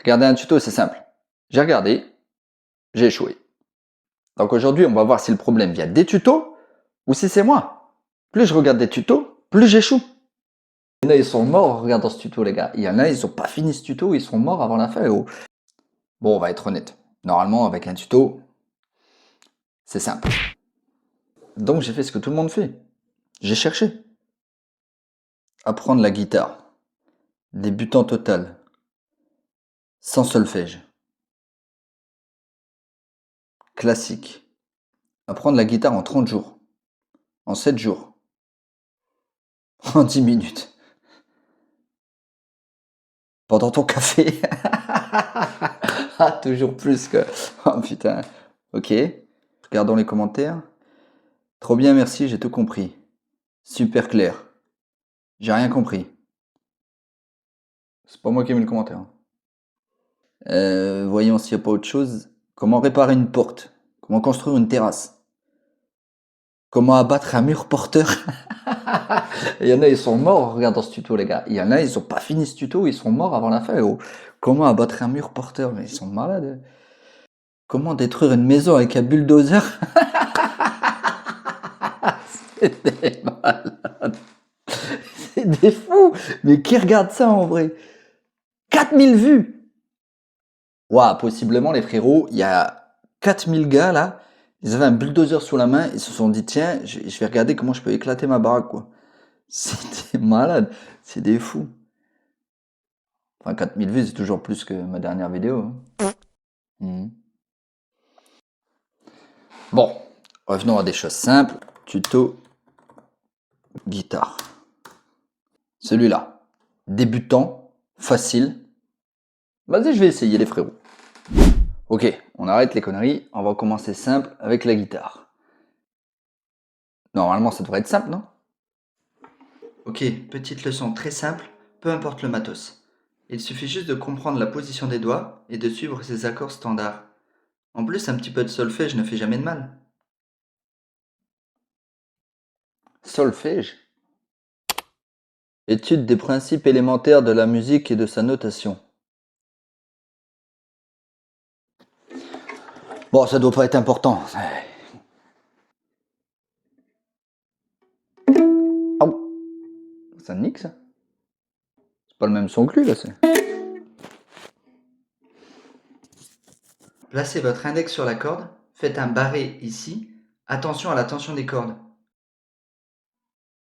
Regarder un tuto, c'est simple. J'ai regardé, j'ai échoué. Donc aujourd'hui, on va voir si le problème vient des tutos ou si c'est moi. Plus je regarde des tutos, plus j'échoue. Il y en a, ils sont morts en regardant ce tuto, les gars. Il y en a, ils ont pas fini ce tuto, ils sont morts avant la fin. Oh. Bon, on va être honnête. Normalement, avec un tuto, c'est simple. Donc j'ai fait ce que tout le monde fait. J'ai cherché. Apprendre la guitare. Débutant total. Sans solfège. Classique. Apprendre la guitare en 30 jours. En 7 jours. En 10 minutes. Pendant ton café. Ah, toujours plus que... Oh putain. Ok. Regardons les commentaires. Trop bien, merci, j'ai tout compris. Super clair. J'ai rien compris. C'est pas moi qui ai mis le commentaire. Voyons s'il n'y a pas autre chose. Comment réparer une porte? Comment construire une terrasse? Comment abattre un mur porteur? Il y en a, ils sont morts en regardant ce tuto, les gars. Il y en a, ils ont pas fini ce tuto, ils sont morts avant la fin. Oh. Comment abattre un mur porteur? Mais ils sont malades. Comment détruire une maison avec un bulldozer? C'est des malades. C'est des fous. Mais qui regarde ça en vrai? 4000 vues. Waouh, possiblement les frérots, il y a 4000 gars là. Ils avaient un bulldozer sous la main, ils se sont dit tiens, je vais regarder comment je peux éclater ma baraque quoi. C'est des malades, c'est des fous. Enfin 4000 vues c'est toujours plus que ma dernière vidéo. Hein. Bon, revenons à des choses simples. Tuto guitare. Celui-là, débutant, facile. Vas-y, je vais essayer les frérots. Ok, on arrête les conneries, on va commencer simple avec la guitare. Normalement, ça devrait être simple, non? Ok, petite leçon très simple, peu importe le matos. Il suffit juste de comprendre la position des doigts et de suivre ses accords standards. En plus, un petit peu de solfège ne fait jamais de mal. Solfège? Étude des principes élémentaires de la musique et de sa notation. Bon, ça doit pas être important. Oh. Ça nique ça. C'est pas le même son que lui là, c'est. Placez votre index sur la corde, faites un barré ici. Attention à la tension des cordes.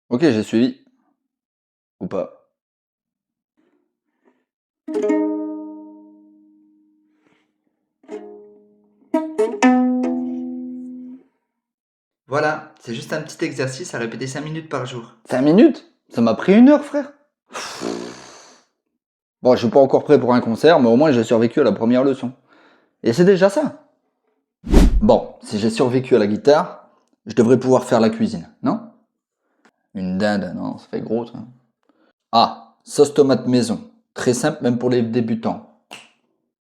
Ok, j'ai suivi. Ou pas. Voilà, c'est juste un petit exercice à répéter 5 minutes par jour. 5 minutes? Ça m'a pris 1 heure, frère. Bon, je suis pas encore prêt pour un concert, mais au moins j'ai survécu à la première leçon. Et c'est déjà ça. Bon, si j'ai survécu à la guitare, je devrais pouvoir faire la cuisine, non? Une dinde, non, ça fait gros ça. Ah, sauce tomate maison. Très simple même pour les débutants.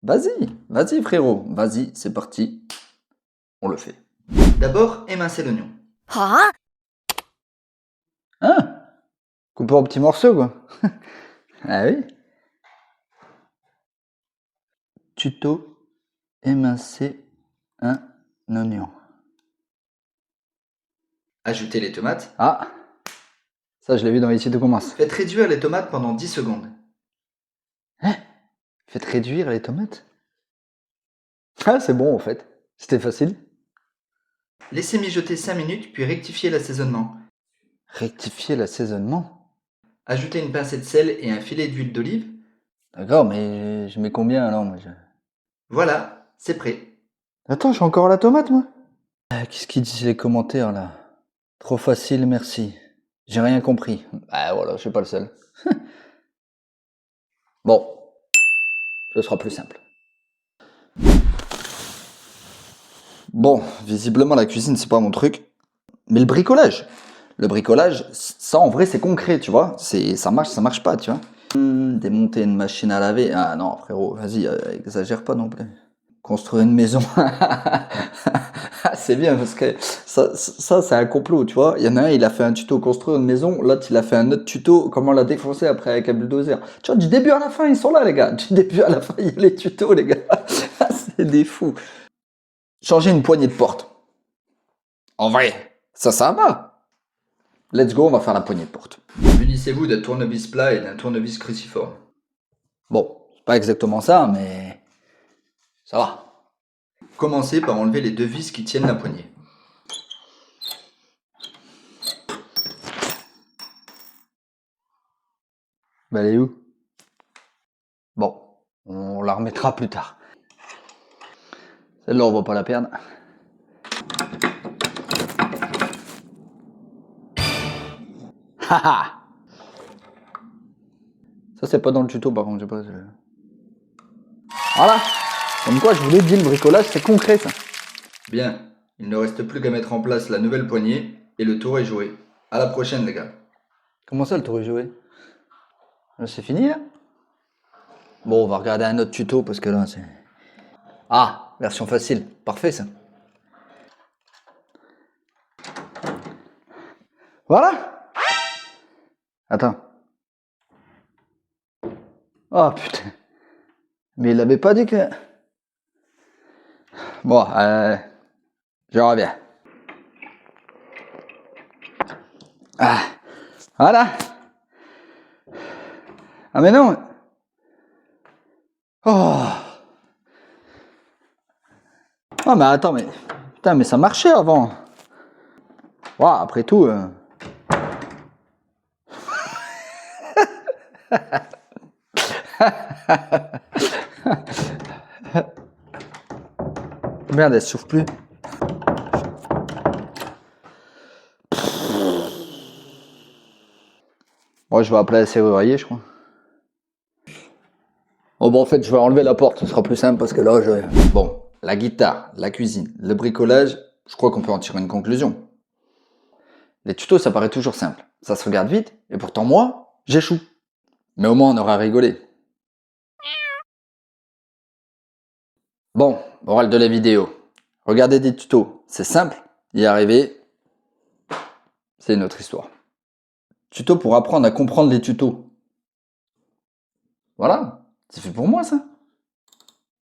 Vas-y, vas-y frérot, vas-y, c'est parti. On le fait. D'abord, émincer l'oignon. Hein? Hein? Couper en petits morceaux quoi. Ah oui? Tuto, émincer un oignon. Ajouter les tomates. Ah, ça je l'ai vu dans les tutos commence. Faites réduire les tomates pendant 10 secondes. Hein? Faites réduire les tomates? Ah, c'est bon en fait. C'était facile. Laissez mijoter 5 minutes, puis rectifier l'assaisonnement. Rectifier l'assaisonnement? Ajoutez une pincée de sel et un filet d'huile d'olive. D'accord, mais je mets combien alors moi Voilà, c'est prêt. Attends, j'ai encore la tomate moi. Qu'est-ce qu'ils disent les commentaires là? Trop facile, merci. J'ai rien compris. Ah voilà, je suis pas le seul. Bon, ce sera plus simple. Bon, visiblement la cuisine c'est pas mon truc. Mais le bricolage, ça en vrai c'est concret, tu vois. Ça marche pas, tu vois. Démonter une machine à laver, ah non frérot, vas-y, exagère pas non plus. Construire une maison Ah, c'est bien parce que ça c'est un complot, tu vois. Il y en a un, il a fait un tuto construire une maison, l'autre il a fait un autre tuto comment la défoncer après avec un bulldozer. Tu vois, du début à la fin, ils sont là, les gars. Du début à la fin, il y a les tutos, les gars. Ah, c'est des fous. Changer une poignée de porte. En vrai, ça va. Let's go, on va faire la poignée de porte. Munissez-vous d'un tournevis plat et d'un tournevis cruciforme. Bon, c'est pas exactement ça, mais ça va. Commencez par enlever les deux vis qui tiennent la poignée. Bah, elle est où? Bon, on la remettra plus tard. Celle-là, on va pas la perdre. Haha. Ça, c'est pas dans le tuto, par contre, je sais pas. Voilà. Comme quoi, je vous l'ai dit, le bricolage, c'est concret, ça. Bien. Il ne reste plus qu'à mettre en place la nouvelle poignée et le tour est joué. À la prochaine, les gars. Comment ça, le tour est joué? C'est fini, là? Bon, on va regarder un autre tuto, parce que là, c'est... Ah, version facile. Parfait, ça. Voilà. Attends. Oh, putain. Mais il avait pas dit que... Bon, je reviens. Ah, voilà. Ah mais non. Oh. Ah mais attends, mais... Putain, mais ça marchait avant. Wow, après tout... Merde, elle souffle plus. Moi, je vais appeler la serrurier, je crois. Oh bon, en fait, je vais enlever la porte, ce sera plus simple parce que là, je... Bon, la guitare, la cuisine, le bricolage, je crois qu'on peut en tirer une conclusion. Les tutos, ça paraît toujours simple. Ça se regarde vite, et pourtant moi, j'échoue. Mais au moins, on aura rigolé. Bon, morale de la vidéo. Regardez des tutos, c'est simple. Y arriver, c'est une autre histoire. Tuto pour apprendre à comprendre les tutos. Voilà, c'est fait pour moi ça.